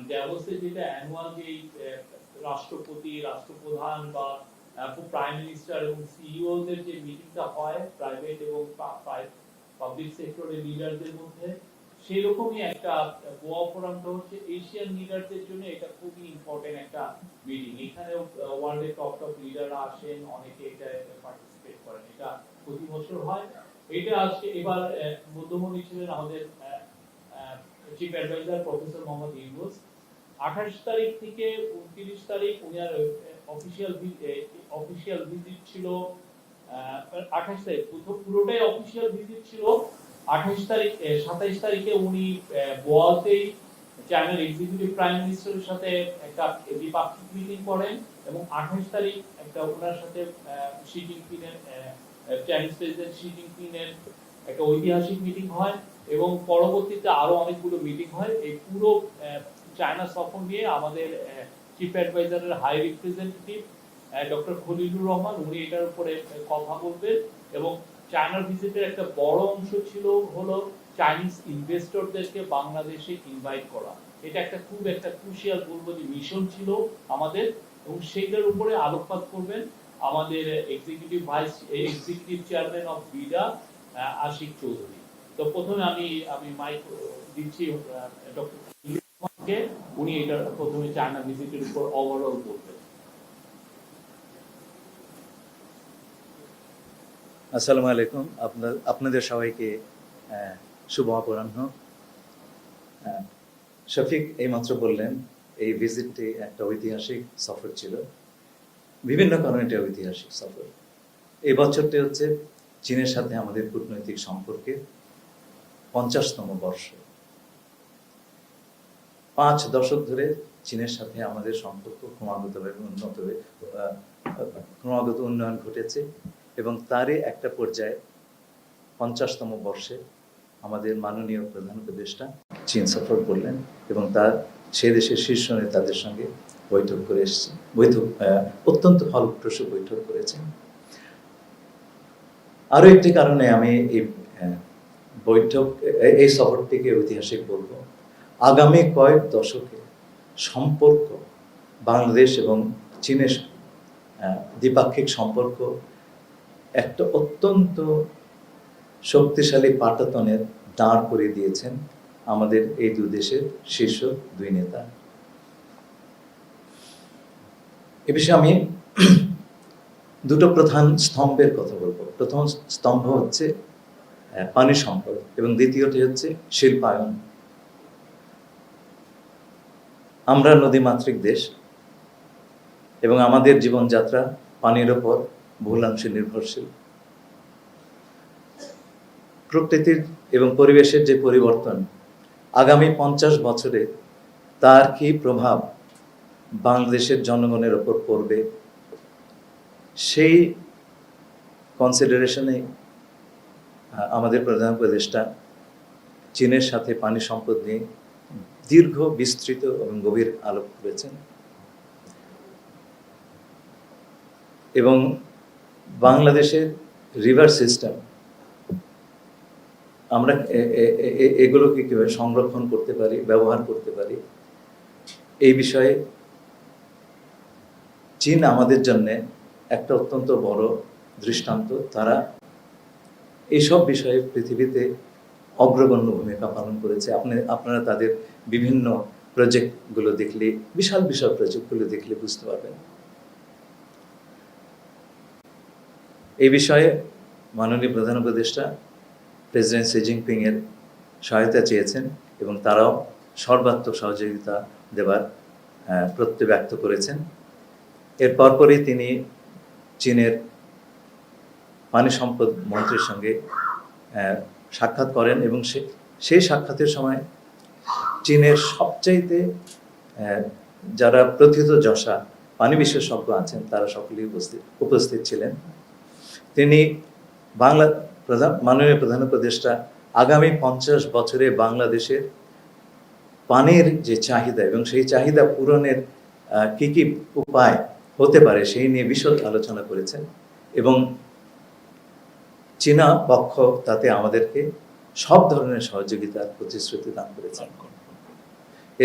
ড্যাভোসে যেটা অ্যানুয়াল যে রাষ্ট্রপতি, রাষ্ট্রপ্রধান বা প্রাইম মিনিস্টার এবং সিইও দের যে মিটিংটা হয় প্রাইভেট এবং পাবলিক সেক্টরের লিডারদের মধ্যে, সেরকমই একটা গোয়া ফোরামটা হচ্ছে এশিয়ান লিডারদের জন্য এটা খুবই ইম্পর্টেন্ট একটা মিটিং। এখানেও ওয়ার্ল্ডের টপ লিডাররা আসেন, অনেকে এটা পার্টিসিপেট করেন। এটা প্রতি বছর হয়। এটা আজকে এবার মধ্যমণি ছিলেন আমাদের chief adviser professor Mohammad Yunus. 28 তারিখ থেকে 29 তারিখ উনার অফিসিয়াল ভিজিট ছিল। 28 তারিখ পুরোটাই অফিসিয়াল ভিজিট ছিল। 27 তারিখে উনি গোয়াতেই চায়নার এক্সিকিউটিভ প্রাইম মিনিস্টারের সাথে একটা দ্বিপাক্ষিক মিটিং করেন এবং 28 তারিখ একটা ওনার সাথে শি জিনপিংয়ের চাইনিজ প্রেসিডেন্ট শি জিনপিংয়ের একটা ঐতিহাসিক মিটিং হয় এবং পরবর্তীতে আরো অনেকগুলো মিটিং হয়। এই পুরো চায়না সফর নিয়ে আমাদের চিফ অ্যাডভাইজারের high representative doctor Khalilur Rahman উনি এটার উপরে কথা বলবেন। এবং চায়নার ভিজিটের একটা বড় অংশ ছিল হলো চাইনিজ ইনভেস্টরদেরকে বাংলাদেশে ইনভাইট করা। এটা একটা খুব একটা ক্রুশিয়াল বলবো যে মিশন ছিল আমাদের, এবং সেইটার উপরে আলোকপাত করবেন আমাদের executive chairman of BIDA Ashik Chowdhury. তো প্রথমে আমি মাইক দিচ্ছি ডক্টর কে, উনি এটা প্রথমে চায়না ভিজিটের উপর ওভারঅল বলবেন। আসসালামু আলাইকুম। আপনাদের সবাইকে শুভ অপরাহ্ন। শফিক এইমাত্র বললেন এই ভিজিটটি একটা ঐতিহাসিক সফর ছিল। বিভিন্ন কারণে এটা ঐতিহাসিক সফর। এই বছরটি হচ্ছে চীনের সাথে আমাদের কূটনৈতিক সম্পর্কের 50তম বর্ষ। 5 দশক ধরে চীনের সাথে আমাদের সম্পর্ক ক্রমাগত উন্নয়ন ঘটেছে এবং তারই একটা পর্যায়ে 50তম বর্ষে আমাদের মাননীয় প্রধান উপদেষ্টা চীন সফর করলেন এবং সে দেশের শীর্ষ নেতাদের সঙ্গে বৈঠক করে এসেছেন। অত্যন্ত ফলপ্রসূ বৈঠক করেছেন। আরো একটি কারণে আমি এই সফরটিকে ঐতিহাসিক বলবো। আগামী কয়েক দশকে সম্পর্ক বাংলাদেশ এবং চীনের দ্বিপাক্ষিক সম্পর্ক একটা অত্যন্ত শক্তিশালী পাটাতনের দাঁড় করে দিয়েছেন আমাদের এই দুই দেশের শীর্ষ দুই নেতা। এ বিষয়ে আমি দুটো প্রধান স্তম্ভের কথা বলবো। প্রথম স্তম্ভ হচ্ছে পানি সম্পদ এবং দ্বিতীয়টি হচ্ছে শিল্পায়ন। আমরা নদীমাতৃক দেশ এবং আমাদের জীবনযাত্রা পানির ওপর বহুলাংশে নির্ভরশীল। প্রকৃতির এবং পরিবেশের যে পরিবর্তন আগামী 50 বছরে তার কি প্রভাব বাংলাদেশের জনগণের ওপর পড়বে, সেই কনসিডারেশনে আমাদের প্রধান উপদেষ্টা চীনের সাথে পানি সম্পদ নিয়ে দীর্ঘ, বিস্তৃত এবং গভীর আলোক করেছেন। এবং বাংলাদেশের রিভার সিস্টেম আমরা এগুলোকে কিভাবে সংরক্ষণ করতে পারি, ব্যবহার করতে পারি, এই বিষয়ে চীন আমাদের জন্য একটা অত্যন্ত বড় দৃষ্টান্ত। তারা এইসব বিষয়ে পৃথিবীতে অগ্রগণ্য ভূমিকা পালন করেছে। আপনারা তাদের বিভিন্ন প্রজেক্টগুলো দেখলে, বিশাল বিশাল প্রজেক্টগুলো দেখলে বুঝতে পারবেন। এই বিষয়ে মাননীয় প্রধান উপদেষ্টা প্রেসিডেন্ট শি জিনপিং এর সহায়তা চেয়েছেন এবং তারাও সর্বাত্মক সহযোগিতা দেবার প্রত্যয় ব্যক্ত করেছেন। এর পরপরই তিনি চীনের পানি সম্পদ মন্ত্রীর সঙ্গে সাক্ষাৎ করেন এবং সেই সাক্ষাতের সময় চীনের সবচাইতে যারা প্রথিতযশা পানি বিশেষজ্ঞ আছেন তারা সকলেই উপস্থিত ছিলেন। তিনি মাননীয় প্রধান উপদেষ্টা আগামী 50 বছরে বাংলাদেশের পানির যে চাহিদা এবং সেই চাহিদা পূরণের কি কি উপায় হতে পারে সেই নিয়ে বিশদ আলোচনা করেছেন এবং চীনা পক্ষ তাতে আমাদেরকে সব ধরনের সহযোগিতার প্রতিশ্রুতি দান করেছেন।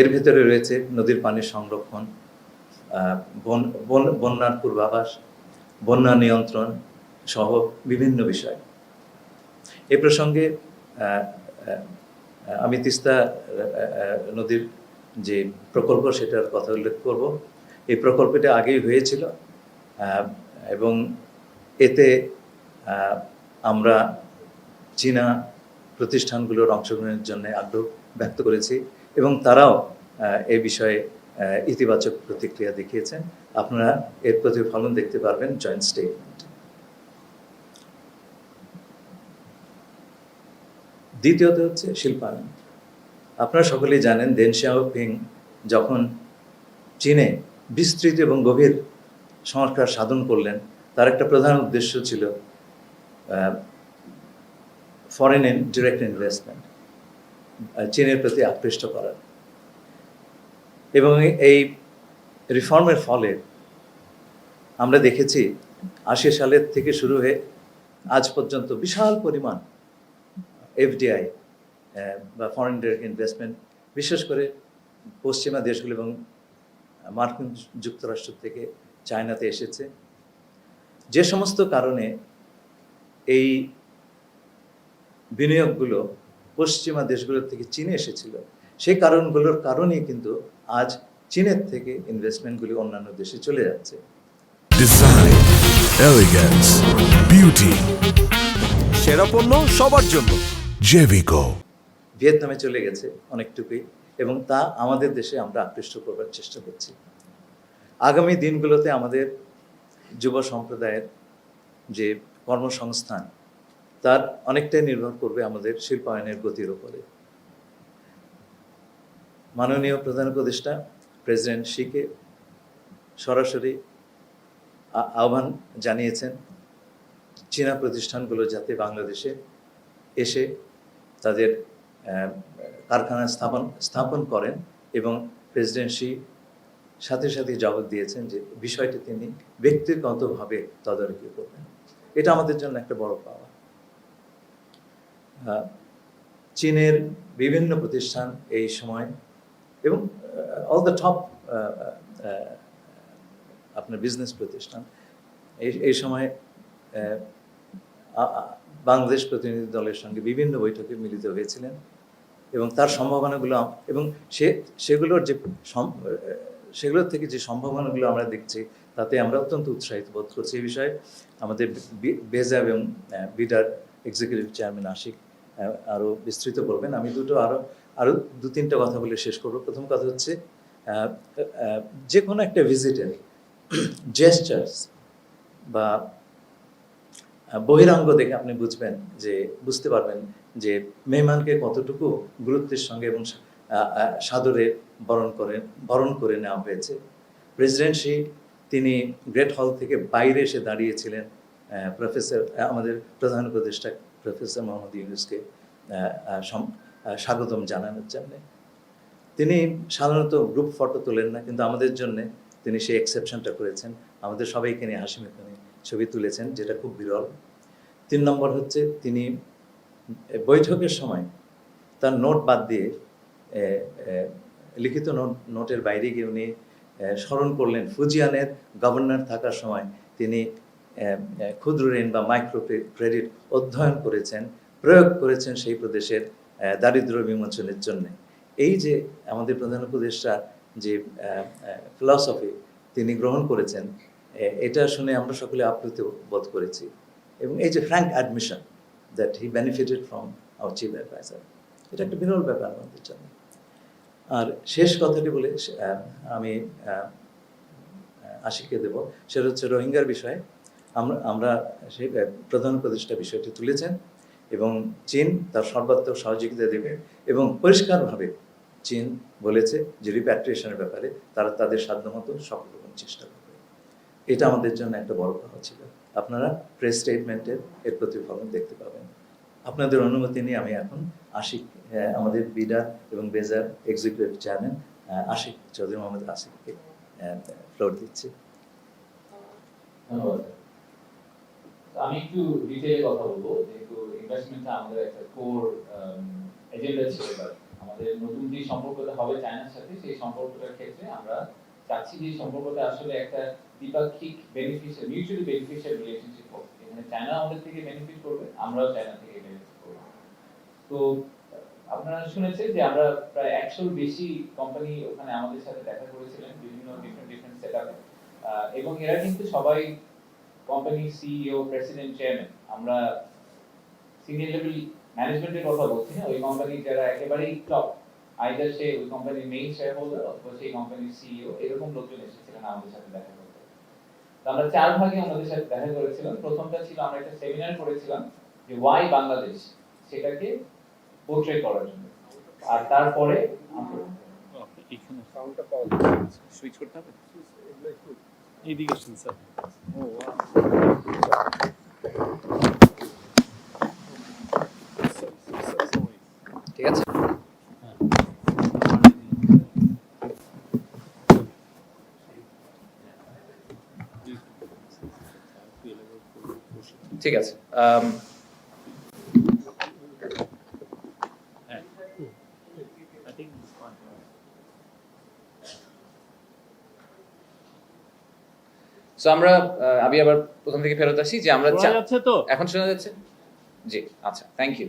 এর ভিতরে রয়েছে নদীর পানির সংরক্ষণ, বন্যার পূর্বাভাস, বন্যা নিয়ন্ত্রণ সহ বিভিন্ন বিষয়। এ প্রসঙ্গে আমি তিস্তা নদীর যে প্রকল্প সেটার কথা উল্লেখ করব। এই প্রকল্পটা আগেই হয়েছিল এবং এতে আমরা চীনা প্রতিষ্ঠানগুলোর অংশগ্রহণের জন্য আগ্রহ ব্যক্ত করেছি এবং তারাও এই বিষয়ে ইতিবাচক প্রতিক্রিয়া দেখিয়েছেন। আপনারা এর প্রতিফলন দেখতে পারবেন জয়েন্ট স্টেটমেন্ট। দ্বিতীয়ত হচ্ছে শিল্পায়ন। আপনারা সকলেই জানেন দেন শিয়াওপিং যখন চীনে বিস্তৃত এবং গভীর সংস্কার সাধন করলেন, তার একটা প্রধান উদ্দেশ্য ছিল ফরেন ডিরেক্ট ইনভেস্টমেন্ট, চীনের প্রতি আকৃষ্ট করার। এবং এই রিফর্মের ফলে আমরা দেখেছি 80 সালের থেকে শুরু হয়ে আজ পর্যন্ত বিশাল পরিমাণ এফডিআই বা ফরেন ডিরেক্ট ইনভেস্টমেন্ট বিশেষ করে পশ্চিমা দেশগুলো এবং মার্কিন যুক্তরাষ্ট্র থেকে চায়নাতে এসেছে। যে সমস্ত কারণে এই বিনিয়োগগুলো পশ্চিমা দেশগুলোর থেকে চীনে এসেছিল, সেই কারণগুলোর কারণেই কিন্তু আজ চীনের থেকে ইনভেস্টমেন্টগুলি অন্যান্য দেশে চলে যাচ্ছে। ডিজাইন, এলিগেন্স, বিউটি, সেরা পণ্য সবার জন্য জেভিকো। ভিয়েতনামে চলে গেছে অনেকটুকুই এবং তা আমাদের দেশে আমরা আকৃষ্ট করবার চেষ্টা করছি। আগামী দিনগুলোতে আমাদের যুব সম্প্রদায়ের যে কর্মসংস্থান তার অনেকটাই নির্ভর করবে আমাদের শিল্পায়নের গতির উপরে। মাননীয় প্রধান উপদেষ্টা প্রেসিডেন্ট শিকে সরাসরি আহ্বান জানিয়েছেন চীনা প্রতিষ্ঠানগুলো যাতে বাংলাদেশে এসে তাদের কারখানা স্থাপন করেন এবং প্রেসিডেন্ট শি সাথে সাথে জবাব দিয়েছেন যে বিষয়টি তিনি ব্যক্তিগতভাবে তদারকি করবেন। এটা আমাদের জন্য একটা বড় পাওয়া। চীনের বিভিন্ন প্রতিষ্ঠান এই সময় এবং অল দ্য টপ আপনার বিজনেস প্রতিষ্ঠান এই সময় বাংলাদেশ প্রতিনিধি দলের সঙ্গে বিভিন্ন বৈঠকে মিলিত হয়েছিলেন এবং তার সম্ভাবনাগুলো এবং সেগুলোর থেকে যে সম্ভাবনাগুলো আমরা দেখছি তাতে আমরা অত্যন্ত উৎসাহিত বোধ করছি। এই বিষয়ে আমাদের বেজা এবং বিডার এক্সিকিউটিভ চেয়ারম্যান আশিক আরও বিস্তৃত করবেন। আমি আরও দু তিনটা কথা বলে শেষ করব। প্রথম কথা হচ্ছে যে কোনো একটা ভিজিটের জেস্টার্স বা বহিরাঙ্গ দেখে আপনি বুঝতে পারবেন যে মেহমানকে কতটুকু গুরুত্বের সঙ্গে এবং সাদরে বরণ করে নেওয়া হয়েছে। প্রেসিডেন্ট শি তিনি গ্রেট হল থেকে বাইরে এসে দাঁড়িয়েছিলেন আমাদের প্রধান উপদেষ্টা প্রফেসর মোহাম্মদ ইউনূসকে স্বাগতম জানানোর জন্য। তিনি সাধারণত গ্রুপ ফটো তোলেন না, কিন্তু আমাদের জন্য তিনি সেই এক্সেপশনটা করেছেন, আমাদের সবাইকে নিয়ে হাসি মুখে ছবি তুলেছেন, যেটা খুব বিরল। 3 নম্বর হচ্ছে তিনি বৈঠকের সময় তার নোট বাদ দিয়ে লিখিত নোটের বাইরে গিয়ে উনি স্মরণ করলেন ফুজিয়ানের গভর্নর থাকার সময় তিনি ক্ষুদ্র ঋণ বা মাইক্রো ক্রেডিট অধ্যয়ন করেছেন, প্রয়োগ করেছেন সেই প্রদেশের দারিদ্র বিমোচনের জন্য। এই যে আমাদের প্রধান উপদেষ্টা যে ফিলসফি তিনি গ্রহণ করেছেন, এটা শুনে আমরা সকলে আপ্লুত বোধ করেছি। এবং এই যে frank admission that he benefited from our chief adviser, এটা একটা বিরল ব্যাপার আমাদের জন্য। আর শেষ কথাটি বলে আমি আশিককে দেব, সেটা হচ্ছে রোহিঙ্গার বিষয়ে। আমরা সেই প্রধান উপদেষ্টা বিষয়টি তুলেছেন এবং চীন তার সর্বাত্মক সহযোগিতা দেবে এবং পরিষ্কারভাবে চীন বলেছে যে রিপ্যাট্রিয়েশনের ব্যাপারে তারা তাদের সাধ্যমতো সকল রকম চেষ্টা করবে। এটা আমাদের জন্য একটা বড় কথা ছিল। আপনারা প্রেস স্টেটমেন্টের এর প্রতিফলন দেখতে পাবেন। আপনাদের অনুমতি নিয়ে আমি এখন আশিক, আমাদের বিডার এবং বেজার এক্সিকিউটিভ চেয়ারম্যান আশিক চৌধুরী মোহাম্মদ আসিফকে ফ্লোর দিচ্ছি। ধন্যবাদ। আমি একটু ডিটেইলে কথা বলবো, যেহেতু ইনভেস্টমেন্টটা আমাদের একটা কোর এজেন্ডা ছিল, আমাদের আমাদের নতুন যে সম্পর্কটা হবে চায়নার সাথে সেই সম্পর্কটার ক্ষেত্রে আমরা চাচ্ছি যে সম্পর্কটা আসলে একটা দ্বিপাক্ষিক বেনিফিশিয়াল মিউচুয়ালি বেনিফিশিয়াল রিলেশনশিপ হবে। এখানে চায়না আমাদের থেকে বেনিফিট করবে, আমরাও চায়না থেকে বেনিফিট করব। তো আপনারা শুনেছেন যে আমরা প্রায় 100-র বেশি কোম্পানি ওখানে আমাদের সাথে দেখা করেছিলেন বিভিন্ন ডিফারেন্ট সেটআপে, এবং এরা কিন্তু সবাই কোম্পানি সিইও, প্রেসিডেন্ট, চেয়ারম্যান। আমরা সিনিয়র লেভেল ম্যানেজমেন্টের কথা বলছি না, ওই কোম্পানির যারা একেবারেই টপ, আইদার সে ওই কোম্পানির মেইন শেয়ার হোল্ডার অথবা সেই কোম্পানির সিইও, এরকম লোকজন এসেছিলেন আমাদের সাথে দেখা করতে। তো আমরা 4 ভাগে আমাদের সাথে দেখা করেছিলাম। প্রথমটা ছিল আমরা একটা সেমিনার করেছিলাম যে ওয়াই বাংলাদেশ, সেটাকে পোর্ট্রে করার জন্য। আর তারপরে আমরা এখানে সাউন্ডটা পাওয়া সুইচ করতে হবে, এইদিকে আসুন স্যার। ও ঠিক আছে। ঠিক আছে। সো আমরা আমি আবার প্রথম থেকে ফেরত আসি যে আমরা শোনা যাচ্ছে তো? এখন শোনা যাচ্ছে? জি, আচ্ছা, থ্যাংক ইউ।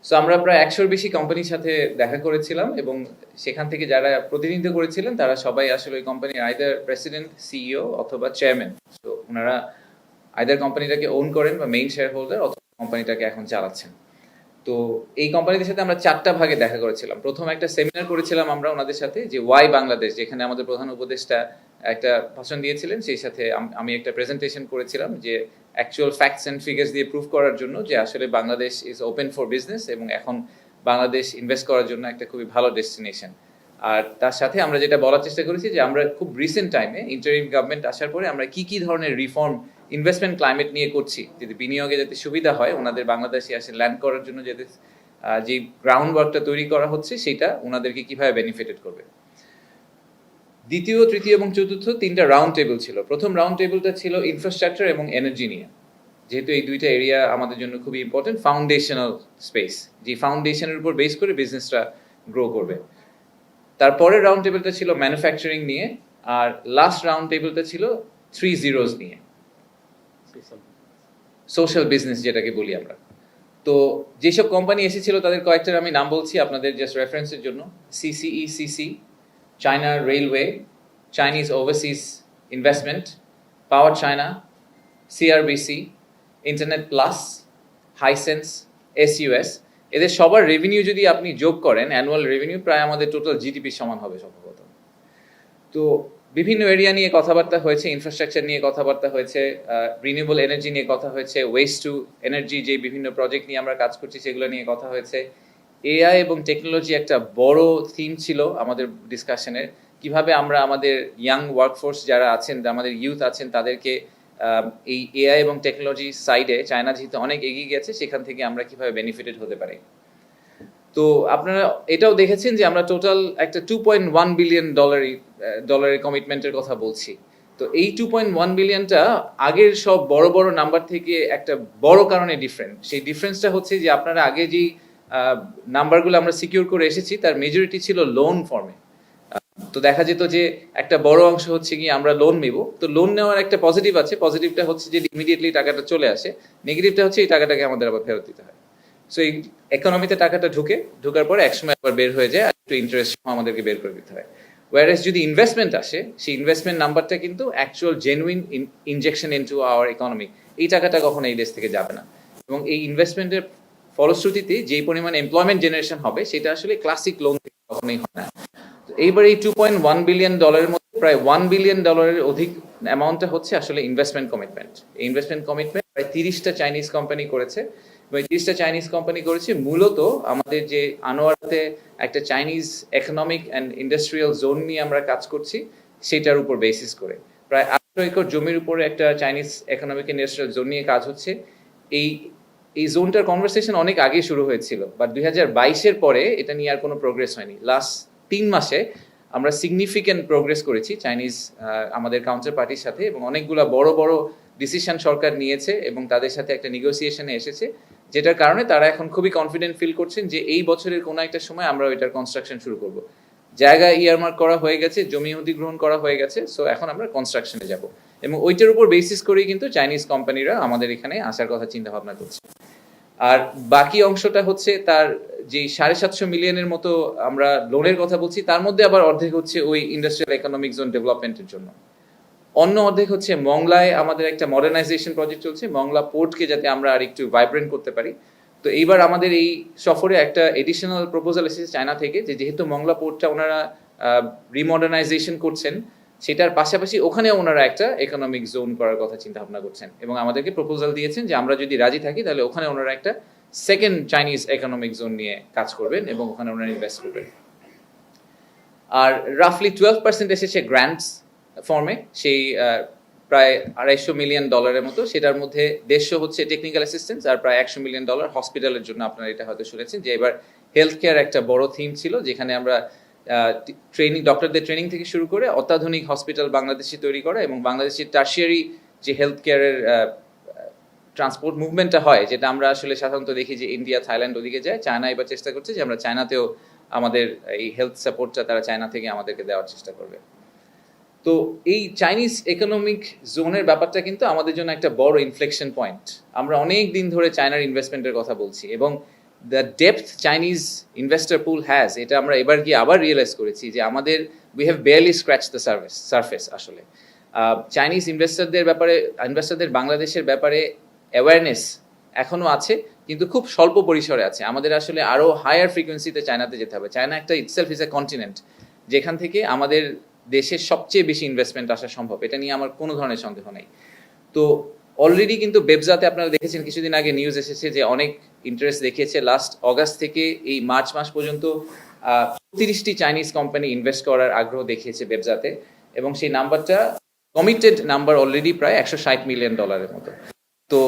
সো আমরা প্রায় 100-র বেশি কোম্পানির সাথে দেখা করেছিলাম এবং সেখান থেকে যারা প্রতিনিধিত্ব করেছিলেন তারা সবাই আসলে ওই কোম্পানির আইদার প্রেসিডেন্ট, সিইও অথবা চেয়ারম্যান। তো ওনারা আইদার কোম্পানিটাকে ওন করেন বা মেইন শেয়ার হোল্ডার অথবা কোম্পানিটাকে এখন চালাচ্ছেন। তো এই কোম্পানিদের সাথে আমরা 4টা ভাগে দেখা করেছিলাম। প্রথম একটা সেমিনার করেছিলাম আমরা ওনাদের সাথে যে ওয়াই বাংলাদেশ, যেখানে আমাদের প্রধান উপদেষ্টা একটা ভাষণ দিয়েছিলেন, সেই সাথে আমি একটা প্রেজেন্টেশন করেছিলাম যে অ্যাকচুয়াল ফ্যাক্টস এন্ড ফিগার্স দিয়ে প্রুভ করার জন্য যে আসলে Bangladesh is open for business এবং এখন বাংলাদেশ ইনভেস্ট করার জন্য একটা খুবই ভালো ডেস্টিনেশন। আর তার সাথে আমরা যেটা বলার চেষ্টা করেছি যে আমরা খুব রিসেন্ট টাইমে ইন্টারিম গভর্নমেন্ট আসার পরে আমরা কি কি ধরনের রিফর্ম ইনভেস্টমেন্ট ক্লাইমেট নিয়ে করছি, যদি বিনিয়োগে যাতে সুবিধা হয়, ওনাদের বাংলাদেশে আসে ল্যান্ড করার জন্য যাতে যে গ্রাউন্ড ওয়ার্কটা তৈরি করা হচ্ছে সেটা ওনাদেরকে কিভাবে বেনিফিটেড করবে। দ্বিতীয়, তৃতীয় এবং চতুর্থ 3টা রাউন্ড টেবিল ছিল। প্রথম রাউন্ড টেবিলটা ছিল ইনফ্রাস্ট্রাকচার এবং এনার্জি নিয়ে, যেহেতু এই দুইটা এরিয়া আমাদের জন্য খুবই ইম্পর্টেন্ট, ফাউন্ডেশনাল স্পেস, যে ফাউন্ডেশনের উপর বেস করে বিজনেসটা গ্রো করবে। তারপরের রাউন্ড টেবিলটা ছিল ম্যানুফ্যাকচারিং নিয়ে, আর লাস্ট রাউন্ড টেবিলটা ছিল 3 Zeros নিয়ে, সোশ্যাল বিজনেস যেটাকে বলি আমরা। তো যেসব কোম্পানি এসেছিল তাদের কয়েকটার আমি নাম বলছি আপনাদের জাস্ট রেফারেন্সের জন্য। CCECC, China railway, Chinese overseas investment, power China, CRBC, internet plus, Hisense, SUS। এদের সবার রেভিনিউ যদি আপনি যোগ করেন, অ্যানুয়াল রেভিনিউ প্রায় আমাদের টোটাল জিডিপির সমান হবে সম্ভবত। তো বিভিন্ন এরিয়া নিয়ে কথাবার্তা হয়েছে, ইনফ্রাস্ট্রাকচার নিয়ে কথাবার্তা হয়েছে, রিনিউয়েবল এনার্জি নিয়ে কথা হয়েছে, ওয়েস্ট টু এনার্জি যে বিভিন্ন প্রজেক্ট নিয়ে আমরা কাজ করছি সেগুলো নিয়ে কথা হয়েছে। AI এবং টেকনোলজি একটা বড় থিম ছিল আমাদের ডিসকাশনের, কিভাবে আমরা আমাদের ইয়াং ওয়ার্কফোর্স যারা আছেন, আমাদের ইউথ আছেন, তাদেরকে এই AI এবং টেকনোলজি সাইডে চায়না যেহেতু অনেক এগিয়ে গেছে, সেখান থেকে আমরা কিভাবে বেনিফিটেড হতে পারি। তো আপনারা এটাও দেখেছেন যে আমরা টোটাল একটা $2.1 বিলিয়ন ডলারের কমিটমেন্টের কথা বলছি। তো এই 2.1 বিলিয়নটা আগের সব বড় বড় নাম্বার থেকে একটা বড় কারণে ডিফারেন্ট। সেই ডিফারেন্সটা হচ্ছে যে আপনারা আগে যেই নাম্বারগুলো আমরা সিকিউর করে এসেছি তার মেজরিটি ছিল লোন ফর্মে। তো দেখা যেত যে একটা বড় অংশ হচ্ছে কি আমরা লোন নেব। তো লোন নেওয়ার একটা পজিটিভ আছে, পজিটিভটা হচ্ছে যে ইমিডিয়েটলি টাকাটা চলে আসে, নেগেটিভটা হচ্ছে এই টাকাটাকে আমাদের আবার ফেরত দিতে হয়। সো এই ইকোনমিতে টাকাটা ঢোকার পরে একসময় আবার বের হয়ে যায়, আর একটু ইন্টারেস্ট আমাদেরকে বের করে দিতে হয়। ওয়ারেস যদি ইনভেস্টমেন্ট আসে, সেই ইনভেস্টমেন্ট নাম্বারটা কিন্তু actual genuine injection into hour economy, এই টাকাটা কখনো এই দেশ থেকে যাবে না। এবং এই ইনভেস্টমেন্টের ফলশ্রুতিতে যেই পরিমাণ এমপ্লয়মেন্ট জেনারেশন হবে সেটা আসলে ক্লাসিক লোন থেকে কখনোই হয় না। এইবার এই $2.1 বিলিয়ন মধ্যে প্রায় $1 বিলিয়ন অধিক অ্যামাউন্টটা হচ্ছে আসলে ইনভেস্টমেন্ট কমিটমেন্ট। এই ইনভেস্টমেন্ট কমিটমেন্ট প্রায় 30টা চাইনিজ কোম্পানি করেছে, এবং 30টা চাইনিজ কোম্পানি করেছে মূলত আমাদের যে আনোয়ারাতে একটা Chinese economic and industrial zone নিয়ে আমরা কাজ করছি সেটার উপর বেসিস করে। প্রায় 800 একর জমির উপরে একটা চাইনিজ ইকোনমিক ইন্ডাস্ট্রিয়াল জোন নিয়ে কাজ হচ্ছে। এই জোনটার কনভারসেশন অনেক আগে শুরু হয়েছিল, বাট 2022-এর পরে এটা নিয়ে আর কোনো প্রোগ্রেস হয়নি। লাস্ট 3 মাসে আমরা সিগনিফিক্যান্ট প্রোগ্রেস করেছি চাইনিজ আমাদের কাউন্টার পার্টির সাথে, এবং অনেকগুলা বড় বড় ডিসিশন সরকার নিয়েছে এবং তাদের সাথে একটা নেগোসিয়েশনে এসেছে যেটার কারণে তারা এখন খুবই কনফিডেন্ট ফিল করছেন যে এই বছরের কোনো একটা সময় আমরা ওইটার কনস্ট্রাকশন শুরু করব। জায়গা ইয়ারমার্ক করা হয়ে গেছে, জমি অধিগ্রহণ করা হয়ে গেছে, সো এখন আমরা কনস্ট্রাকশনে যাব এবং ওইটার উপর বেসিস করেই কিন্তু চাইনিজ কোম্পানিরা আমাদের এখানে আসার কথা চিন্তা ভাবনা করছে। আর বাকি অংশটা হচ্ছে তার যে 750 মিলিয়নের মতো আমরা লোনের কথা বলছি, তার মধ্যে আবার অর্ধেক হচ্ছে ওই ইন্ডাস্ট্রিয়াল ইকোনমিক জোন ডেভেলপমেন্টের জন্য, অন্য অর্ধেক হচ্ছে মংলায় আমাদের একটা মডার্নাইজেশন প্রজেক্ট চলছে, মংলা পোর্টকে যাতে আমরা আর একটু ভাইব্রেন্ট করতে পারি। তো এইবার আমাদের এই সফরে একটা এডিশনাল প্রপোজাল এসেছে চায়না থেকে, যে যেহেতু মংলা পোর্টটা ওনারা রিমডার্নাইজেশন করছেন, সেটার পাশাপাশি ওখানে ওনারা একটা ইকোনমিক জোন করার কথা চিন্তা ভাবনা করছেন এবং আমাদেরকে প্রপোজাল দিয়েছেন যে আমরা যদি রাজি থাকি তাহলে ওখানে ওনারা একটা সেকেন্ড চাইনিজ ইকোনমিক জোন নিয়ে কাজ করবেন এবং ওখানে ওনারা ইনভেস্ট করবেন। আর রাফলি 12% এসেছে গ্র্যান্টস ফর্মে, সেই প্রায় $250 মিলিয়ন মতো, সেটার মধ্যে 150 হচ্ছে টেকনিক্যাল অ্যাসিস্ট্যান্স আর প্রায় $100 মিলিয়ন হসপিটালের জন্য। আপনারা এটা হয়তো শুনেছেন যে এবার হেলথ কেয়ার একটা বড় থিম ছিল, যেখানে আমরা ট্রেনিং, ডক্টরদের ট্রেনিং থেকে শুরু করে অত্যাধুনিক হসপিটাল বাংলাদেশে তৈরি করা এবং বাংলাদেশের টার্সিয়ারি যে হেলথ কেয়ারের ট্রান্সপোর্ট মুভমেন্টটা হয়, যেটা আমরা আসলে সাধারণত দেখি যে ইন্ডিয়া, থাইল্যান্ড ওদিকে যায়, চায়না এবার চেষ্টা করছে যে আমরা চায়নাতেও আমাদের এই হেলথ সাপোর্টটা তারা চায়না থেকে আমাদেরকে দেওয়ার চেষ্টা করবে। তো এই চাইনিজ ইকোনমিক জোনের ব্যাপারটা কিন্তু আমাদের জন্য একটা বড় ইনফ্লেকশন পয়েন্ট। আমরা অনেক দিন ধরে চায়নার ইনভেস্টমেন্টের কথা বলছি এবং the depth Chinese investor pool has, এটা আমরা এবার গিয়ে আবার রিয়েলাইজ করেছি যে আমাদের we have barely scratch the surface. আসলে চাইনিজ ইনভেস্টরদের বাংলাদেশের ব্যাপারে অ্যাওয়ারনেস এখনো আছে, কিন্তু খুব স্বল্প পরিসরে আছে। আমাদের আসলে আরো হায়ার ফ্রিকোয়েন্সিতে চায়নাতে যেতে হবে। চায়না একটা ইটসেলফ ইজ এ কন্টিনেন্ট, যেখান থেকে আমাদের দেশের সবচেয়ে বেশি ইনভেস্টমেন্ট আসা সম্ভব, এটা নিয়ে আমার কোনো ধরনের সন্দেহ নেই। তো অলরেডি কিন্তু বেবজাতে আপনারা দেখেছেন কিছুদিন আগে নিউজ এসেছে যে অনেক ইন্টারেস্ট দেখিয়েছে। লাস্ট অগাস্ট থেকে এই মার্চ মাস পর্যন্ত 30টি চাইনিজ কোম্পানি ইনভেস্ট করার আগ্রহ দেখিয়েছে বেবজাতে, এবং সেই নাম্বারটা কমিটেড নাম্বার অলরেডি প্রায় $160 মিলিয়ন মতো। তো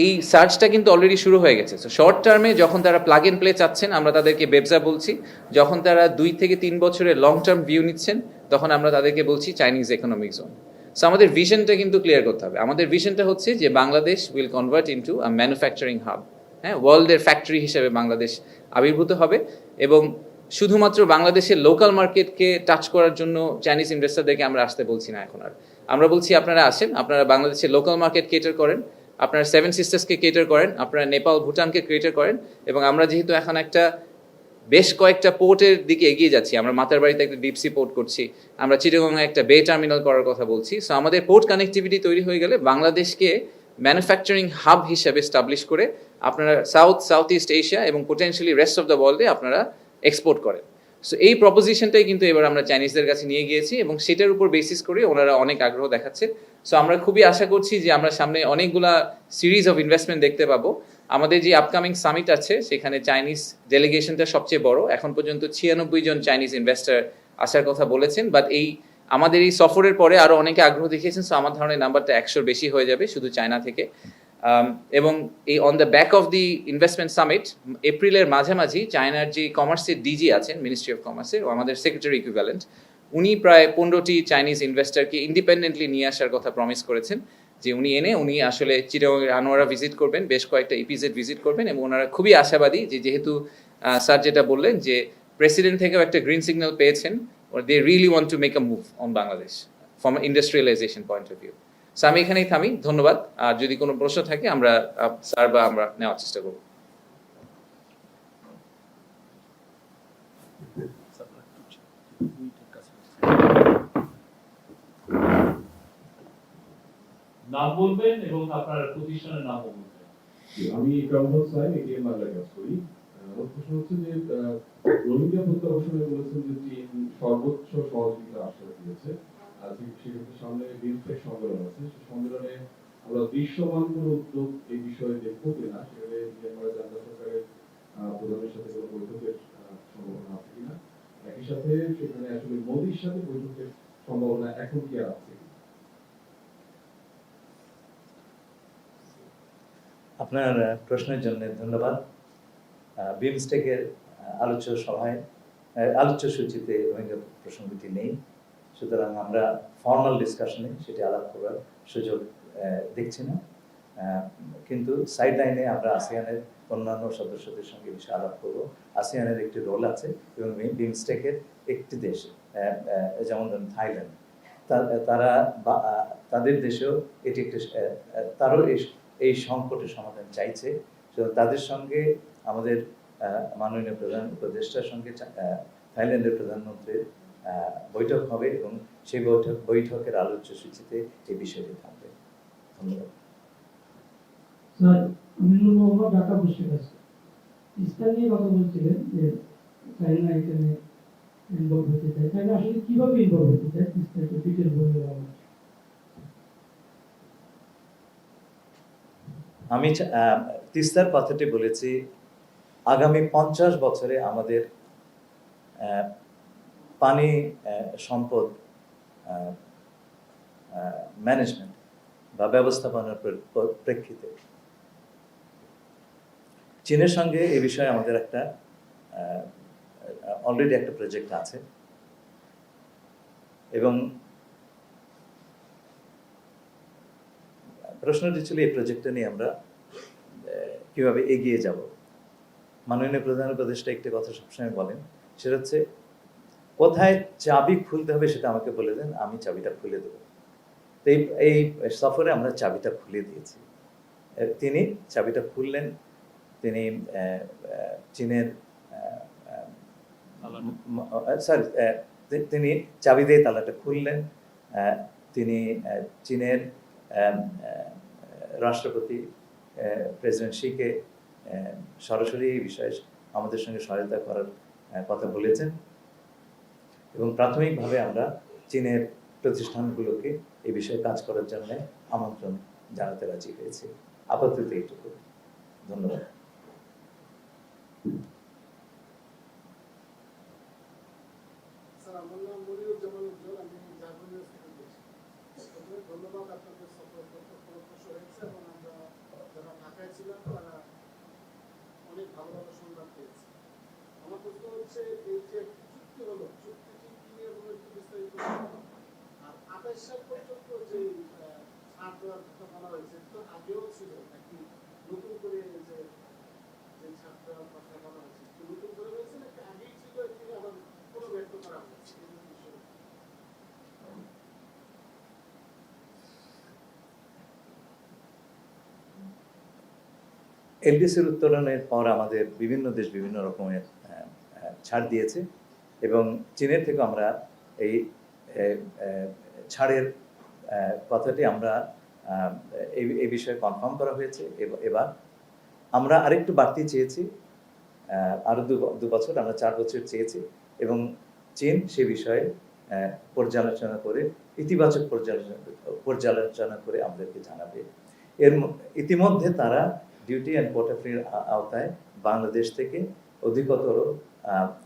এই সার্চটা কিন্তু অলরেডি শুরু হয়ে গেছে। সো শর্ট টার্মে যখন তারা প্লাগ এন্ড প্লে চাচ্ছেন, আমরা তাদেরকে বেবজা বলছি। যখন তারা 2 থেকে 3 বছরের লং টার্ম ভিউ নিচ্ছেন, তখন আমরা তাদেরকে বলছি চাইনিজ ইকোনমিক জোন। সো আমাদের ভিশনটা কিন্তু ক্লিয়ার করতে হবে। আমাদের ভিশনটা হচ্ছে যে Bangladesh will convert into a manufacturing hub. হ্যাঁ, ওয়ার্ল্ডের ফ্যাক্টরি হিসেবে বাংলাদেশ আবির্ভূত হবে এবং শুধুমাত্র বাংলাদেশের লোকাল মার্কেটকে টাচ করার জন্য চাইনিজ ইনভেস্টরদেরকে আমরা আসতে বলছি না এখন আর। আমরা বলছি আপনারা আসেন, আপনারা বাংলাদেশের লোকাল মার্কেট কেটার করেন, আপনারা 7 সিস্টার্সকে কেটার করেন, আপনারা নেপাল, ভুটানকে কেটার করেন। এবং আমরা যেহেতু এখন একটা বেশ কয়েকটা পোর্টের দিকে এগিয়ে যাচ্ছি, আমরা মাতারবাড়িতে একটা ডিপসি পোর্ট করছি, আমরা চিটাগংয়ে একটা বে টার্মিনাল করার কথা বলছি। সো আমাদের পোর্ট কানেক্টিভিটি তৈরি হয়ে গেলে বাংলাদেশকে ম্যানুফ্যাকচারিং হাব হিসেবে এস্টাবলিশ করে আপনারা সাউথ ইস্ট এশিয়া এবং পোটেনশিয়ালি রেস্ট অফ দ্য ওয়ার্ল্ডে আপনারা এক্সপোর্ট করেন। সো এই প্রপোজিশনটাই কিন্তু এবার আমরা চাইনিজদের কাছে নিয়ে গিয়েছি এবং সেটার উপর বেসিস করে ওনারা অনেক আগ্রহ দেখাচ্ছে। সো আমরা খুবই আশা করছি যে আমরা সামনে অনেকগুলা সিরিজ অফ ইনভেস্টমেন্ট দেখতে পাবো। আমাদের যে আপকামিং সামিট আছে, সেখানে চাইনিজ ডেলিগেশনটা সবচেয়ে বড়। এখন পর্যন্ত 96 জন চাইনিজ ইনভেস্টর আসার কথা বলেছেন, বাট এই আমাদের এই সফরের পরে আরো অনেকে আগ্রহ দেখিয়েছেন। সো আমার ধারণা নাম্বারটা 100-র বেশি হয়ে যাবে শুধু চায়না থেকে। এবং এই on the back of the investment summit এপ্রিলের মাঝামাঝি চায়নার যে কমার্সের ডিজি আছেন, মিনিস্ট্রি অফ কমার্সের, ও আমাদের সেক্রেটারি ইকুইভ্যালেন্ট, উনি প্রায় 15টি চাইনিজ ইনভেস্টরকে ইন্ডিপেন্ডেন্টলি নিয়ে আসার কথা প্রমিস করেছেন, যে উনি আসলে চিটাগংয়ের আনোয়ারা ভিজিট করবেন, বেশ কয়েকটা ইপিজেড ভিজিট করবেন এবং ওনারা খুবই আশাবাদী যে যেহেতু স্যার যেটা বললেন যে প্রেসিডেন্ট থেকেও একটা গ্রিন সিগন্যাল পেয়েছেন, they really want to make a move on Bangladesh from industrialisation point of view. So আমি এখানেই থামি, ধন্যবাদ। আর যদি কোনো প্রশ্ন থাকে আমরা স্যার বা আমরা নেওয়ার চেষ্টা করব। নাম বলবেন এবং আপনার প্রতিষ্ঠানের নাম বলবেন। আমি কামরুল সাইন, এটিএম বাংলায় কাজ করি। আমার প্রশ্ন হচ্ছে যে রোহিঙ্গা প্রত্যাবাসনে বলেছেন যে চীন সর্বোচ্চ সহযোগিতা আশ্বাস দিয়েছে, আর সেক্ষেত্রে সামনে বিমস্টেক সম্মেলন আছে, সেই সম্মেলনে আমরা দৃশ্যমান কোনো উদ্যোগ এই বিষয়ে দেখবো কিনা, সেখানে আমরা জাতীয় সরকারের প্রধানের সাথে কোনো বৈঠকের সম্ভাবনা আছে কিনা, একই সাথে সেখানে আসলে মোদির সাথে বৈঠকের সম্ভাবনা এখন কি আর আছে? আপনার প্রশ্নের জন্য ধন্যবাদ। বিমস্টেকের আলোচ্য সূচিতে রোহিঙ্গা প্রসঙ্গটি নেই, সুতরাং আমরা ফর্মাল ডিসকাশনে সেটি আলাপ করার সুযোগ দেখছি না। কিন্তু সাইড লাইনে আমরা আসিয়ানের অন্যান্য সদস্যদের সঙ্গে বিষয়ে আলাপ করবো। আসিয়ানের একটি রোল আছে এবং বিমস্টেকের একটি দেশ যেমন ধরুন থাইল্যান্ড, তারা তাদের দেশেও এটি একটি তারও এই সংকটের সমাধান চাইছে। তো তাদের সঙ্গে আমাদের মাননীয় প্রধান উপদেষ্টার সঙ্গে থাইল্যান্ডের প্রধানমন্ত্রীর বৈঠক হবে এবং সেই বৈঠকের আলোচ্য সূচিতে এই বিষয়টি থাকবে। ধন্যবাদ। স্যার, আমিনুল মোহাম্মদ, ঢাকা পোস্টের কাছে তিস্তা নিয়ে কথা বলছিলেন যে চাইনা এখানে ইনভলভ হতে চায়, চাইনা আসলে কিভাবে ইনভলভ হতে চায় তিস্তাকে ডিটেল বলে দেওয়া হবে। আমি তিস্তার কথাটি বলেছি, আগামী 50 বছরে আমাদের পানি সম্পদ ম্যানেজমেন্ট বা ব্যবস্থাপনার প্রেক্ষিতে চীনের সঙ্গে এই বিষয়ে আমাদের একটা অলরেডি একটা প্রজেক্ট আছে এবং প্রশ্নটি ছিল এই প্রজেক্টটা নিয়ে আমরা কিভাবে এগিয়ে যাব। মাননীয় প্রধান উপদেষ্টা একটি কথা সবসময় বলেন, সেটা হচ্ছে কোথায় চাবি খুলতে হবে সেটা আমাকে বলে দেন, আমি চাবিটা খুলে দেবো। তো এই সফরে আমরা চাবিটা খুলে দিয়েছি। তিনি চাবিটা খুললেন, তিনি চীনের তিনি চাবি দিয়ে তালাটা খুললেন। তিনি চীনের রাষ্ট্রপতি প্রেসিডেন্ট শিকে সরাসরি এই বিষয়ে আমাদের সঙ্গে সহায়তা করার কথা বলেছেন এবং প্রাথমিকভাবে আমরা চীনের প্রতিষ্ঠানগুলোকে এই বিষয়ে কাজ করার জন্য আমন্ত্রণ জানাতে রাজি হয়েছি। আপাতত এইটুকু। ধন্যবাদ। আমার নাম মনিরুজ্জামান উজ্জ্বল, আমি জার্মানি থেকে বলছি। প্রথমে ধন্যবাদ, আপনাদের সফর ফলপ্রসূ হয়েছে এবং আমরা যারা ঢাকায় ছিলাম তারা অনেক ভালো ভালো সংবাদ পেয়েছি। আমার প্রশ্ন হচ্ছে, এই যে চুক্তি হলো, চুক্তিটি কি নিয়ে একটু বিস্তারিত আর 28 সাল পর্যন্ত যে ছাড় দেওয়ার কথা বলা হয়েছে, তো আগেও ছিল নাকি নতুন করে যে ছাড় দেওয়ার কথা বলা হয়েছে, নতুন করে হয়েছে নাকি আগেই ছিল, এটি আবার কোনো ব্যক্ত করা হয়েছে? এলডিসির উত্তরণের পর আমাদের বিভিন্ন দেশ বিভিন্ন রকমের ছাড় দিয়েছে এবং চীনের থেকে আমরা এই ছাড়ের কথাটি আমরা এই বিষয়ে কনফার্ম করা হয়েছে। এবার আমরা আরেকটু বাড়তি চেয়েছি, আরো 2 বছর, আমরা 4 বছর চেয়েছি এবং চীন সে বিষয়ে পর্যালোচনা করে ইতিবাচক পর্যালোচনা করে আমাদেরকে জানাবে। ইতিমধ্যে তারা ডিউটি অ্যান্ড কোটা ফ্রির আওতায় বাংলাদেশ থেকে অধিকতর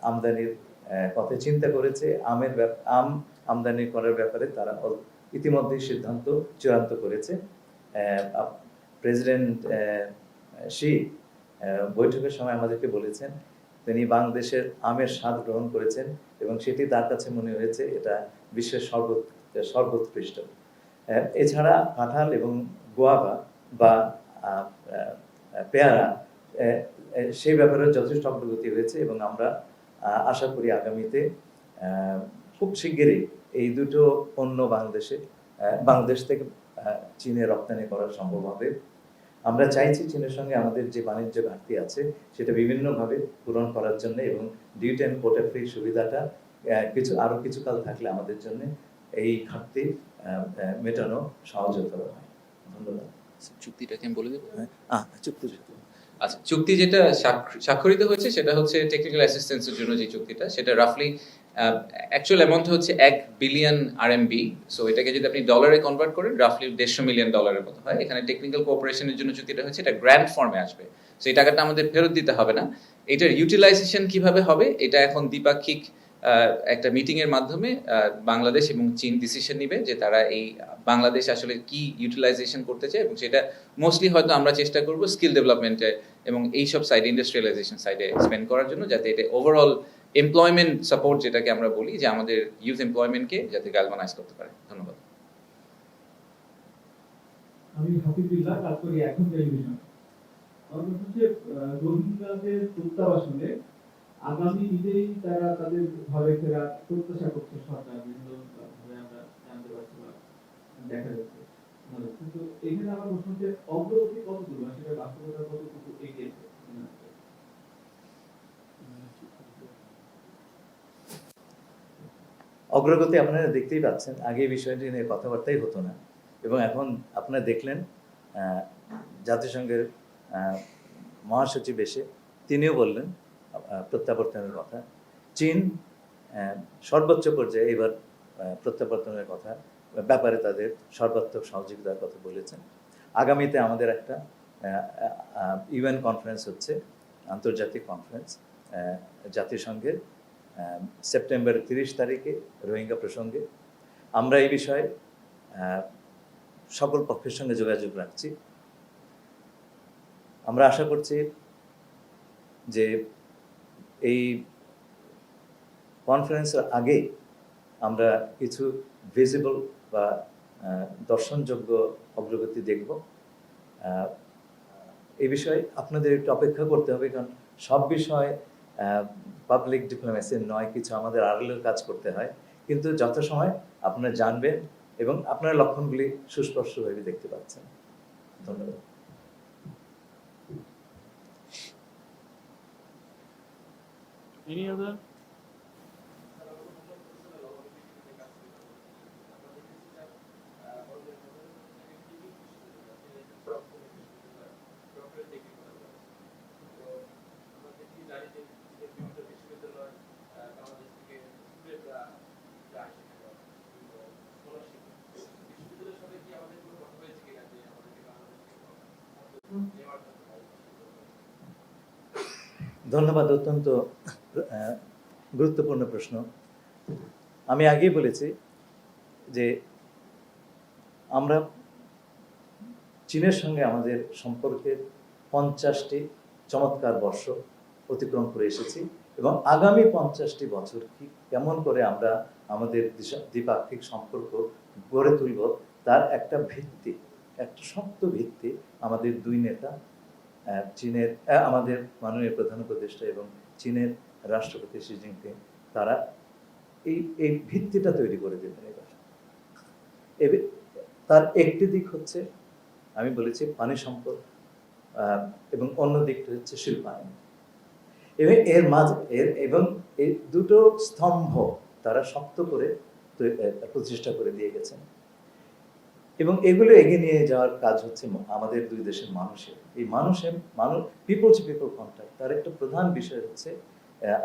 আমদানির কথা চিন্তা করেছে। আম আমদানি করার ব্যাপারে তারা ইতিমধ্যেই সিদ্ধান্ত চূড়ান্ত করেছে। প্রেসিডেন্ট শি বৈঠকের সময় আমাদেরকে বলেছেন তিনি বাংলাদেশের আমের স্বাদ গ্রহণ করেছেন এবং সেটি তার কাছে মনে হয়েছে এটা বিশ্বের সর্বোৎকৃষ্ট। এছাড়া কাঁঠাল এবং গোয়াভা বা পেয়ারা, সেই ব্যাপারে যথেষ্ট অগ্রগতি হয়েছে এবং আমরা আশা করি আগামীতে খুব শিগগিরই এই দুটো পণ্য বাংলাদেশ থেকে চীনে রপ্তানি করা সম্ভব হবে। আমরা চাইছি চীনের সঙ্গে আমাদের যে বাণিজ্য ঘাটতি আছে সেটা বিভিন্নভাবে পূরণ করার জন্য এবং ডিউটি অ্যান্ড কোটা ফ্রি সুবিধাটা আরো কিছু কাল থাকলে আমাদের জন্য এই ঘাটতি মেটানো সহজতর হয়। ধন্যবাদ। চুক্তিটাকে আমি বলে দেবো। চুক্তি আচ্ছা, চুক্তি যেটা স্বাক্ষরিত হয়েছে সেটা হচ্ছে টেকনিক্যাল অ্যাসিস্ট্যান্সের জন্য যে চুক্তিটা, সেটা রাফলি অ্যাকচুয়াল অ্যামাউন্ট হচ্ছে 1 বিলিয়ন RMB। সো এটাকে যদি আপনি ডলারে কনভার্ট করেন রাফলি $150 মিলিয়ন মতো হয়। এখানে টেকনিক্যাল কোঅপারেশনের জন্য চুক্তিটা হচ্ছে, এটা গ্র্যান্ট ফর্মে আসবে। সো এই টাকাটা আমাদের ফেরত দিতে হবে না। এটার ইউটিলাইজেশন কিভাবে হবে এটা এখন দ্বিপাক্ষিক একটা মিটিং এর মাধ্যমে বাংলাদেশ এবং চীন ডিসিশন নিবে যে তারা এই বাংলাদেশ আসলে কি ইউটিলাইজেশন করতে চায় এবং সেটা মোস্টলি হয়তো আমরা চেষ্টা করব স্কিল ডেভেলপমেন্টে এবং এইসব সাইডে ইন্ডাস্ট্রিয়ালাইজেশন সাইডে স্পেন্ড করার জন্য, যাতে এটা ওভারঅল এমপ্লয়মেন্ট সাপোর্ট যেটাকে আমরা বলি যে আমাদের ইউথ এমপ্লয়মেন্টকে যাতে গ্যালভানাইজ করতে পারে। ধন্যবাদ। আমি হাফিজুল্লাহ, কাজ করি এখন টেলিভিশন। আমার প্রশ্ন হচ্ছে রোহিঙ্গাদের প্রত্যাবাসনে আগামী ঈদেই তারা তাদের ঘরে ফেরা প্রত্যাশা করছে সরকার, বিভিন্ন ভাবে আমরা জানতে পারছি বা দেখা যাচ্ছে। কিন্তু এখানে আমার প্রশ্ন হচ্ছে অগ্রগতি কতদূর বা সেটা বাস্তবতা কতটুকু এগিয়েছে? অগ্রগতি আপনারা দেখতেই পাচ্ছেন, আগে এই বিষয়টি নিয়ে কথাবার্তাই হতো না, এবং এখন আপনারা দেখলেন জাতিসংঘের মহাসচিব এসে তিনিও বললেন প্রত্যাবর্তনের কথা। চীন সর্বোচ্চ পর্যায়ে এবার প্রত্যাবর্তনের কথা ব্যাপারে তাদের সর্বাত্মক সহযোগিতার কথা বলেছেন। আগামীতে আমাদের একটা ইউএন কনফারেন্স হচ্ছে, আন্তর্জাতিক কনফারেন্স জাতিসংঘের, সেপ্টেম্বরের 30 তারিখে রোহিঙ্গা প্রসঙ্গে। আমরা এই বিষয়ে সকল পক্ষের সঙ্গে যোগাযোগ রাখছি। আমরা আশা করছি যে এই কনফারেন্সের আগে আমরা কিছু ভিজিবল বা দর্শনযোগ্য অগ্রগতি দেখব। এই বিষয়ে আপনাদের একটু অপেক্ষা করতে হবে, কারণ সব বিষয় পাবলিক ডিপ্লোমেসি নয়, কিছু আমাদের আড়ালেও কাজ করতে হয়। কিন্তু যথাসময় আপনারা জানবেন এবং আপনারা লক্ষণগুলি সুস্পষ্টভাবে দেখতে পাচ্ছেন। ধন্যবাদ। Any other? ধন্যবাদ, অত্যন্ত গুরুত্বপূর্ণ প্রশ্ন। আমি আগেই বলেছি যে আমরা চীনের সঙ্গে আমাদের সম্পর্কের 50টি চমৎকার বর্ষ অতিক্রম করে এসেছি, এবং আগামী 50টি বছর কেমন করে আমরা আমাদের দ্বিপাক্ষিক সম্পর্ক গড়ে তুলব তার একটা ভিত্তি, একটা শক্ত ভিত্তি আমাদের দুই নেতা, চীনের আমাদের মাননীয় প্রধান উপদেষ্টা এবং চীনের রাষ্ট্রপতি শি জিনপিং, তারা এই ভিত্তিটা তৈরি করে দেবেন। এবার তার একটি দিক হচ্ছে, আমি বলেছি, পানি সম্পদ, এবং অন্য দিকটা হচ্ছে শিল্পায়ন। এর মাঝে এবং এই দুটো স্তম্ভ তারা শক্ত করে প্রতিষ্ঠা করে দিয়ে গেছেন, এবং এগুলো এগিয়ে নিয়ে যাওয়ার কাজ হচ্ছে আমাদের দুই দেশের মানুষের। এই পিপল টু পিপল কন্ট্যাক্ট, তার একটা প্রধান বিষয় হচ্ছে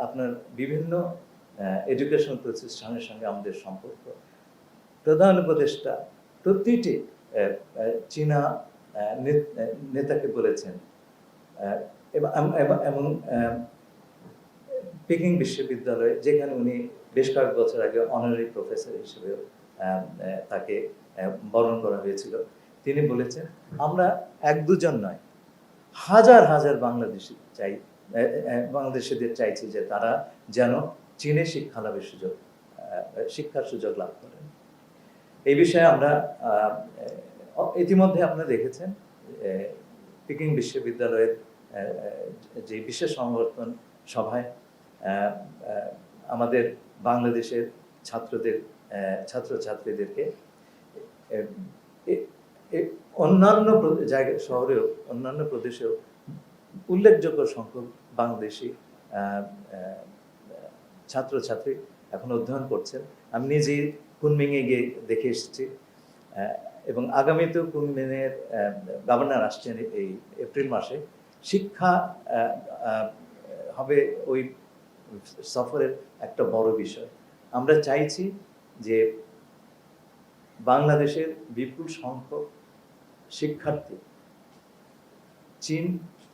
আপনার বিভিন্ন এডুকেশনাল প্রতিষ্ঠানের সঙ্গে আমাদের সম্পর্ক। প্রধান উপদেষ্টা প্রতিটি চীনা নেতাকে বলেছেন, এবং পেকিং বিশ্ববিদ্যালয়ে, যেখানে উনি বেশ কয়েক বছর আগে অনারারি প্রফেসর হিসেবেও তাকে বরণ করা হয়েছিল, তিনি বলেছেন আমরা এক দুজন নয়, হাজার হাজার বাংলাদেশিদের চাইছি যে তারা যেন চীনে শিক্ষার সুযোগ লাভ করেন। এই বিষয়ে আমরা ইতিমধ্যে আপনারা দেখেছেন পেকিং বিশ্ববিদ্যালয়ের যে বিশেষ সংবর্ধন সভায় আমাদের বাংলাদেশের ছাত্রছাত্রীদেরকে অন্যান্য শহরেও, অন্যান্য প্রদেশেও উল্লেখযোগ্য সংখ্যক বাংলাদেশি ছাত্রছাত্রী এখন অধ্যয়ন করছেন। আমি নিজেই কুনমিংয়ে গিয়ে দেখে এসেছি, এবং আগামীতেও কুনমিংয়ের গভর্নর আসছেন এই এপ্রিল মাসে। শিক্ষা হবে ওই সফরের একটা বড় বিষয়। আমরা চাইছি যে বাংলাদেশের বিপুল সংখ্যক শিক্ষার্থী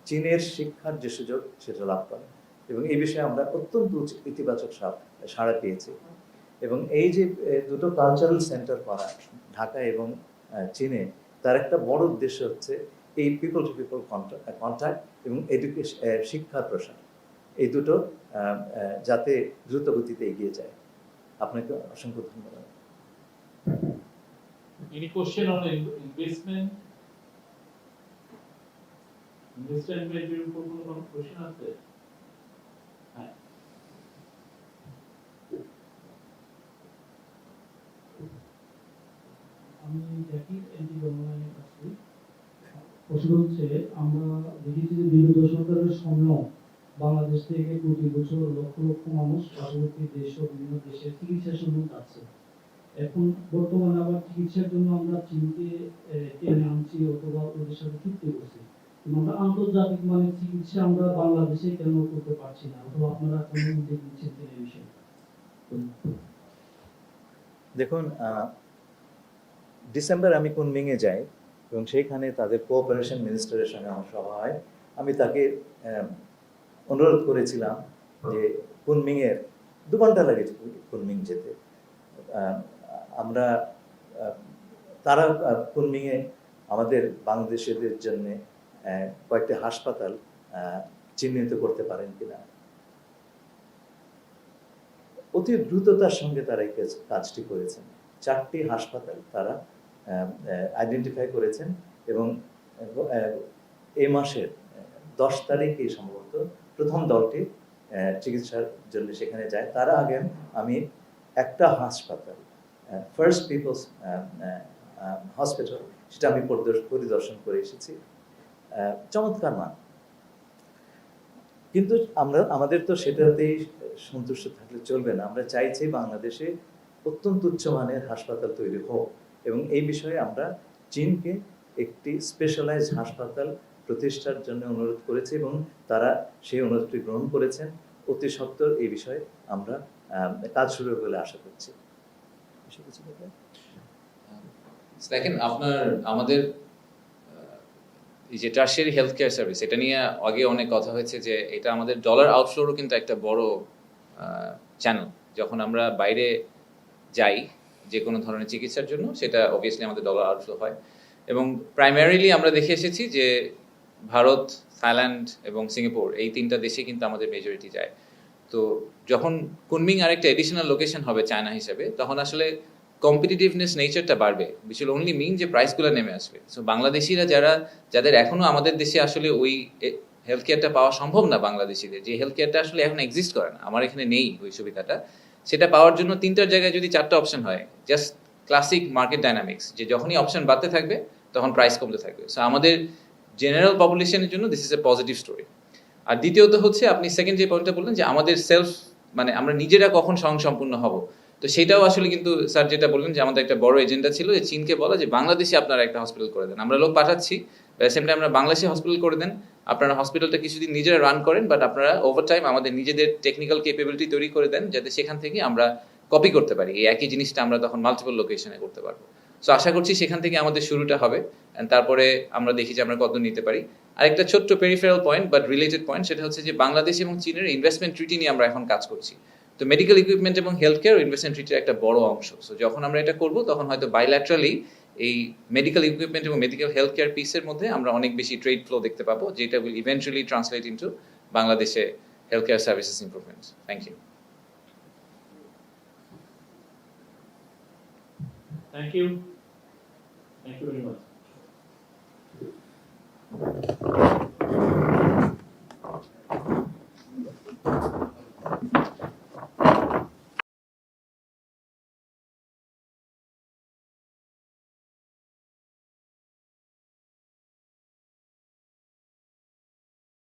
চীনের শিক্ষার যে সুযোগ সেটা লাভ করে, এবং এই বিষয়ে আমরা অত্যন্ত ইতিবাচক সাড়া পেয়েছি। এবং এই যে দুটো কালচারাল সেন্টার করা ঢাকা এবং চীনে, তার একটা বড় উদ্দেশ্য হচ্ছে এই পিপল টু পিপল কন্ট্যাক্ট এবং শিক্ষার প্রসার, এই দুটো যাতে দ্রুত গতিতে এগিয়ে যায়। আপনাকে অসংখ্য ধন্যবাদ। Any question on investment ইনভেস্টমেন্টের উপর কোনো প্রশ্ন আছে? হ্যাঁ। আমি জাকির এনটি অনলাইনে কাজ করি। প্রশ্ন হচ্ছে, আমরা দেখেছি যে বিগত সরকারের সময় বাংলাদেশ থেকে প্রতি বছর লক্ষ লক্ষ মানুষ পার্শ্ববর্তী দেশ ও বিভিন্ন দেশে চিকিৎসার জন্য যাচ্ছে। এখন বর্তমানে আবার চিকিৎসার জন্য আমরা চীনকে টেনে আনছি অথবা ওদের সাথে চুক্তি করছি, কিন্তু আমরা আন্তর্জাতিক মানের চিকিৎসা আমরা বাংলাদেশে কেন করতে পারছি না, অথবা আপনারা কোনো উদ্যোগ নিচ্ছেন কিনা এই বিষয়ে? দেখুন, ডিসেম্বর আমি কুনমিংয়ে যাই এবং সেইখানে তাদের কোঅপারেশন মিনিস্টারের সঙ্গে আমার সভা হয়। আমি তাকে অনুরোধ করেছিলাম যে কুনমিংয়ের 2 ঘন্টা লাগে কুনমিং যেতে। আমরা তারা কুনমিংয়ে আমাদের বাংলাদেশিদের জন্য কয়েকটি হাসপাতাল চিহ্নিত করতে পারেন কিনা। অতি দ্রুততার সঙ্গে তারা এই কাজটি করেছেন। 4টি হাসপাতাল তারা আইডেন্টিফাই করেছেন এবং এই মাসের 10 তারিখে সম্ভবত প্রথম দলটি চিকিৎসার জন্য সেখানে যায়। তার আগে আমি একটা হাসপাতাল, ফার্স্ট পিপলস হসপিটাল, সেটা আমি পরিদর্শন করে এসেছি। চমৎকার মান। কিন্তু আমাদের তো সেটাতেই সন্তুষ্ট থাকলে চলবে না। আমরা চাইছি বাংলাদেশে অত্যন্ত উচ্চমানের হাসপাতাল তৈরি হোক এবং এই বিষয়ে আমরা চীনকে একটি স্পেশালাইজড হাসপাতাল প্রতিষ্ঠার জন্য অনুরোধ করেছি এবং তারা সেই অনুরোধটি গ্রহণ করেছেন। অতি সত্বর এই বিষয়ে আমরা কাজ শুরু বলে আশা করছি। দেখেন, আমাদের এই যে টারশিয়ারি হেলথ কেয়ার সার্ভিস, এটা নিয়ে আগে অনেক কথা হয়েছে যে এটা আমাদের ডলার আউটফ্লোরও কিন্তু একটা বড় চ্যানেল। যখন আমরা বাইরে যাই যে কোনো ধরনের চিকিৎসার জন্য, সেটা অবভিয়াসলি আমাদের ডলার আউটফ্লো হয়। এবং প্রাইমারিলি আমরা দেখে এসেছি যে ভারত, থাইল্যান্ড এবং সিঙ্গাপুর, এই 3টা দেশে কিন্তু আমাদের মেজরিটি যায়। তো যখন কুনমিং আরেকটা এডিশনাল লোকেশন হবে চায়না হিসেবে, তখন আসলে কম্পিটিটিভনেস নেচারটা বাড়বে, উইচ উইল অনলি মিন যে প্রাইসগুলো নেমে আসবে। সো বাংলাদেশিরা যাদের এখনো আমাদের দেশে আসলে ওই হেলথ কেয়ারটা পাওয়া সম্ভব না, বাংলাদেশিদের যে হেলথ কেয়ারটা আসলে এখন এক্সিস্ট করে না, আমার এখানে নেই ওই সুবিধাটা, সেটা পাওয়ার জন্য 3টার জায়গায় যদি 4টা অপশন হয়, জাস্ট ক্লাসিক মার্কেট ডাইনামিক্স, যে যখনই অপশন বাড়তে থাকবে তখন প্রাইস কমতে থাকবে। সো আমাদের জেনারেল পপুলেশনের জন্য this is a positive story. আর দ্বিতীয়ত হচ্ছে, আপনি সেকেন্ড যে পয়েন্টটা বললেন যে আমাদের মানে আমরা নিজেরা কখন স্বয়ংসম্পূর্ণ হব, তো সেটাও আসলে কিন্তু স্যার যেটা বললেন যে আমাদের একটা বড় এজেন্ডা ছিল যে চীনকে বলা যে বাংলাদেশে আপনারা একটা হসপিটাল করে দেন, আমরা লোক পাঠাচ্ছি, সেম টাইম আমরা বাংলাদেশে হসপিটাল করে দেন, আপনারা হসপিটালটা কিছুদিন নিজেরা রান করেন, বাট আপনারা ওভার টাইম আমাদের নিজেদের টেকনিক্যাল ক্যাপাবিলিটি তৈরি করে দেন, যাতে সেখান থেকে আমরা কপি করতে পারি, এই একই জিনিসটা আমরা তখন মাল্টিপল লোকেশনে করতে পারবো। সো আশা করছি সেখান থেকে আমাদের শুরুটা হবে, এন্ড তারপরে আমরা দেখি যে আমরা কত নিতে পারি। আরেকটা ছোট্ট peripheral point but related point, সেটা হচ্ছে যে বাংলাদেশ এবং চীনের ইনভেস্টমেন্ট ট্রিটি নিয়ে আমরা এখন কাজ করছি। তো মেডিকেল ইকুইপমেন্ট এবং হেলথ কেয়ার ইনভেস্টমেন্ট ট্রিটির একটা বড় অংশ। সো যখন আমরা এটা করব, তখন হয়তো বাইল্যাটারালি এই মেডিকেল ইকুইপমেন্ট এবং মেডিকেল হেলথ কেয়ার পিসের মধ্যে আমরা অনেক বেশি ট্রেড ফ্লো দেখতে পাবো, যেটা উইল ইভেন্চুয়ালি ট্রান্সলেট ইনটু বাংলাদেশে health care services improvement. Thank you. Thank you. Thank you very much.